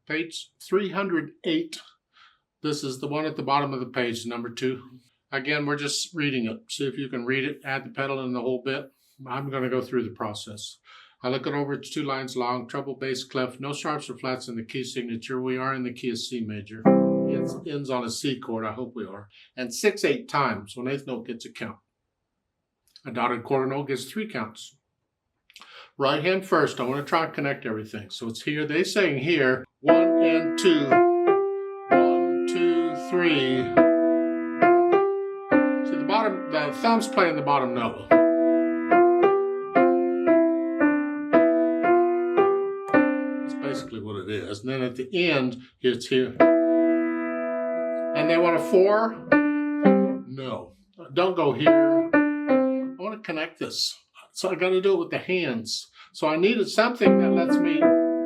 Page 308. This is the one at the bottom of the page, number 2. Again, we're just reading it. See if you can read it, add the pedal in the whole bit. I'm going to go through the process. I look it over, it's 2 lines long, treble, bass, clef, no sharps or flats in the key signature. We are in the key of C major. It ends on a C chord, I hope we are. And 6/8 times, so an 8th note gets a count. A dotted quarter note gets 3 counts. Right hand first, I want to try and connect everything. So it's here, they saying here, 1 and 2. 1, 2, 3. See the bottom, the thumb's playing the bottom note. That's basically what it is. And then at the end, it's here. And they want a 4? No. Don't go here. I want to connect this. So I got to do it with the hands. So I needed something that lets me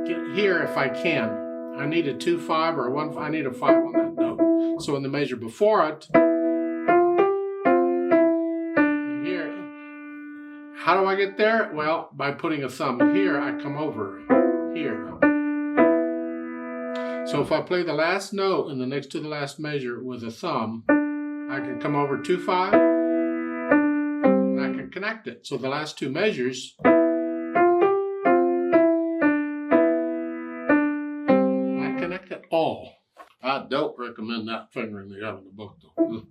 get here if I can. I need a 2-5 or a 1. I need a 5 on that note. So in the measure before it, here. How do I get there? Well, by putting a thumb here, I come over here. So if I play the last note in the next to the last measure with a thumb, I can come over 2-5, and I can connect it. So the last 2 measures, I connect it all. I don't recommend that fingering they have in the book though.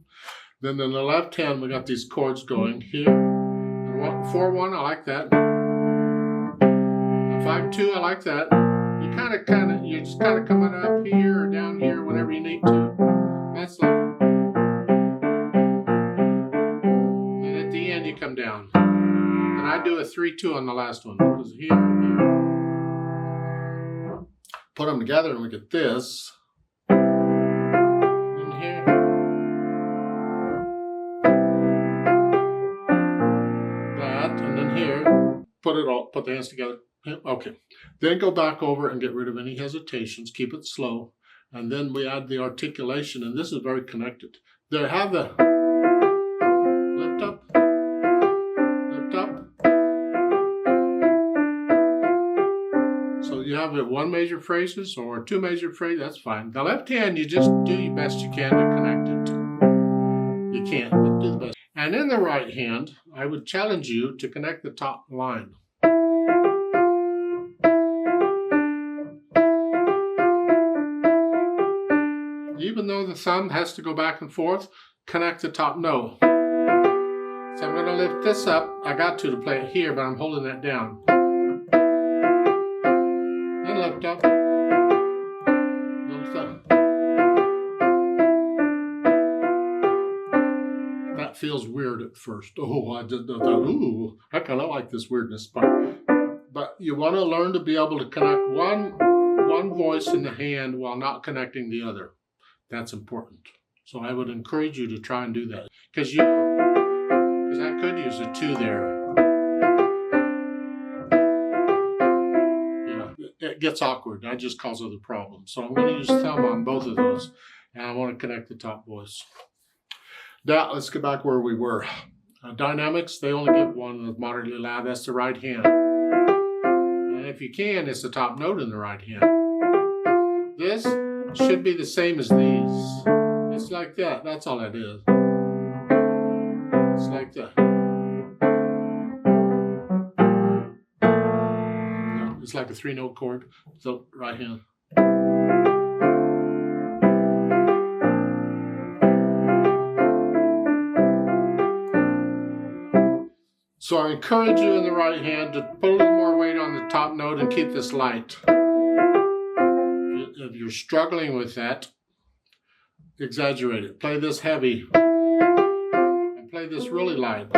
Then in the left hand, we got these chords going here. 4-1, I like that. 5-2, I like that. You're just kind of coming up here or down here whenever you need to. That's like. And at the end, you come down. And I do a 3-2 on the last one because here and here. Put them together and we get this. In here. That, and then here. Put the hands together. Okay, then go back over and get rid of any hesitations, keep it slow, and then we add the articulation, and this is very connected. They have the lift up, so you have it 1 major phrases or 2 major phrases, that's fine. The left hand, you just do your best you can to connect it. You can't, but do the best. And in the right hand, I would challenge you to connect the top line. Even though the thumb has to go back and forth, connect the top note. So I'm going to lift this up. I got to play it here, but I'm holding that down. Then lift up. Little thumb. That feels weird at first. Oh, I did that. Ooh, I kind of like this weirdness part. But you want to learn to be able to connect one voice in the hand while not connecting the other. That's important. So I would encourage you to try and do that. Because I could use a 2 there. Yeah, it gets awkward. That just causes other problems. So I'm going to use thumb on both of those. And I want to connect the top voice. Now, let's get back where we were. Dynamics, they only get one that's moderately loud. That's the right hand. And if you can, it's the top note in the right hand. This should be the same as these. It's like that. That's all it is. It's like that. Yeah, it's like a 3-note chord. So right hand. So I encourage you in the right hand to put a little more weight on the top note and keep this light. If you're struggling with that, exaggerate it. Play this heavy and play this really light.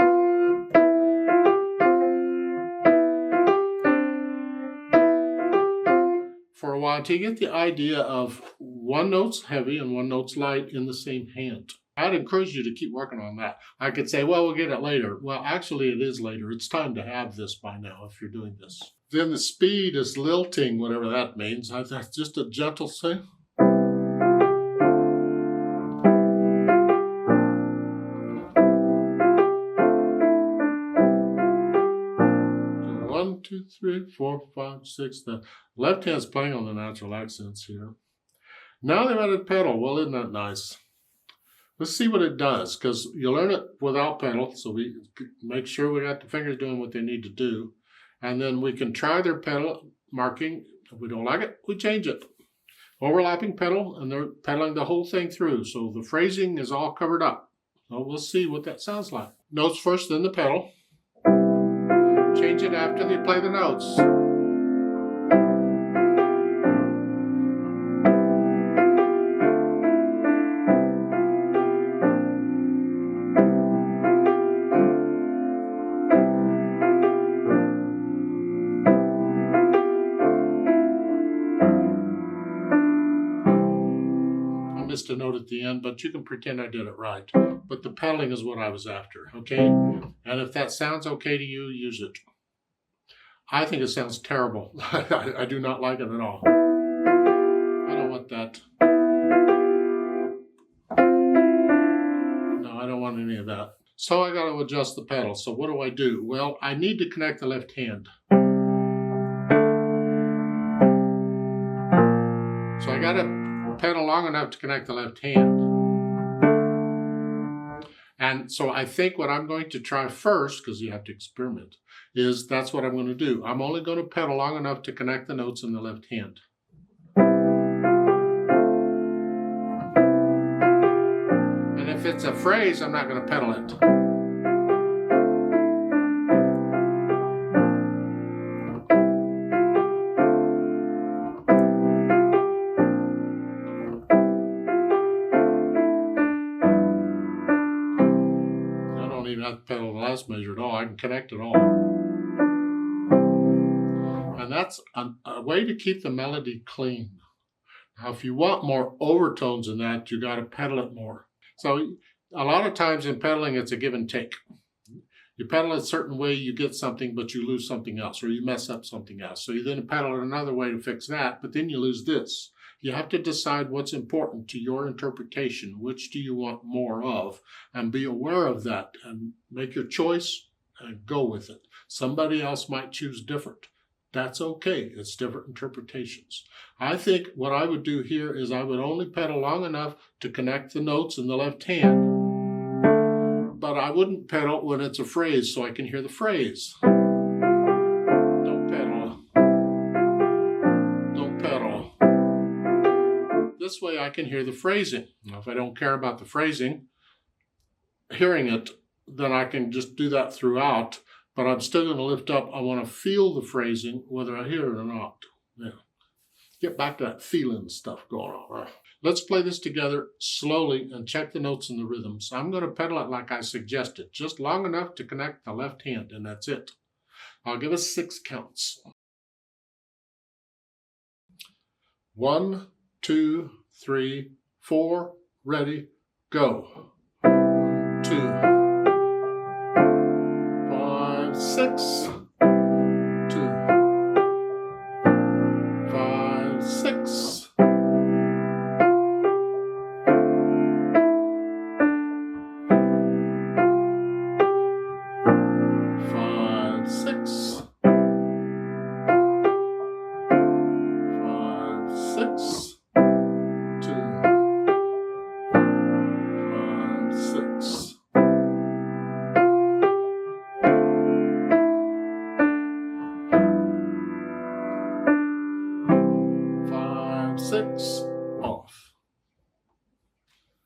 For a while until you get the idea of 1 note's heavy and 1 note's light in the same hand. I'd encourage you to keep working on that. I could say, well, we'll get it later. Well, actually, it is later. It's time to have this by now if you're doing this. Then the speed is lilting, whatever that means. That's just a gentle thing. 1, 2, 3. 3, 4, 5, 6. The left hand's playing on the natural accents here. Now they've added pedal. Well, isn't that nice? Let's see what it does, because you learn it without pedal, so we make sure we got the fingers doing what they need to do. And then we can try their pedal marking. If we don't like it, we change it. Overlapping pedal, and they're pedaling the whole thing through, so the phrasing is all covered up. So we'll see what that sounds like. Notes first, then the pedal. Change it after they play the notes. Missed a note at the end, but you can pretend I did it right. But the pedaling is what I was after, okay? And if that sounds okay to you, use it. I think it sounds terrible. I do not like it at all. I don't want that. No, I don't want any of that. So I got to adjust the pedal. So what do? Well, I need to connect the left hand. So I got to pedal long enough to connect the left hand. And so I think what I'm going to try first, because you have to experiment, is that's what I'm going to do. I'm only going to pedal long enough to connect the notes in the left hand. And if it's a phrase, I'm not going to pedal it. Not pedal the last measure at all. I can connect it all. And that's a way to keep the melody clean. Now, if you want more overtones in that, you got to pedal it more. So a lot of times in pedaling, it's a give and take. You pedal it a certain way, you get something, but you lose something else, or you mess up something else. So you then pedal it another way to fix that, but then you lose this. You have to decide what's important to your interpretation. Which do you want more of? And be aware of that and make your choice and go with it. Somebody else might choose different. That's okay. It's different interpretations. I think what I would do here is I would only pedal long enough to connect the notes in the left hand. But I wouldn't pedal when it's a phrase so I can hear the phrase. Don't pedal. Don't pedal. This way I can hear the phrasing. Now, if I don't care about the phrasing, hearing it, then I can just do that throughout, but I'm still going to lift up. I want to feel the phrasing, whether I hear it or not. Yeah. Get back to that feeling stuff going on. Let's play this together slowly and check the notes and the rhythms. I'm going to pedal it like I suggested, just long enough to connect the left hand, and that's it. I'll give us 6 counts. 1, 2, 3, 4, ready, go. 2, 5, 6, 2, 5, 6, 5, 6, 5, 6. Six, off.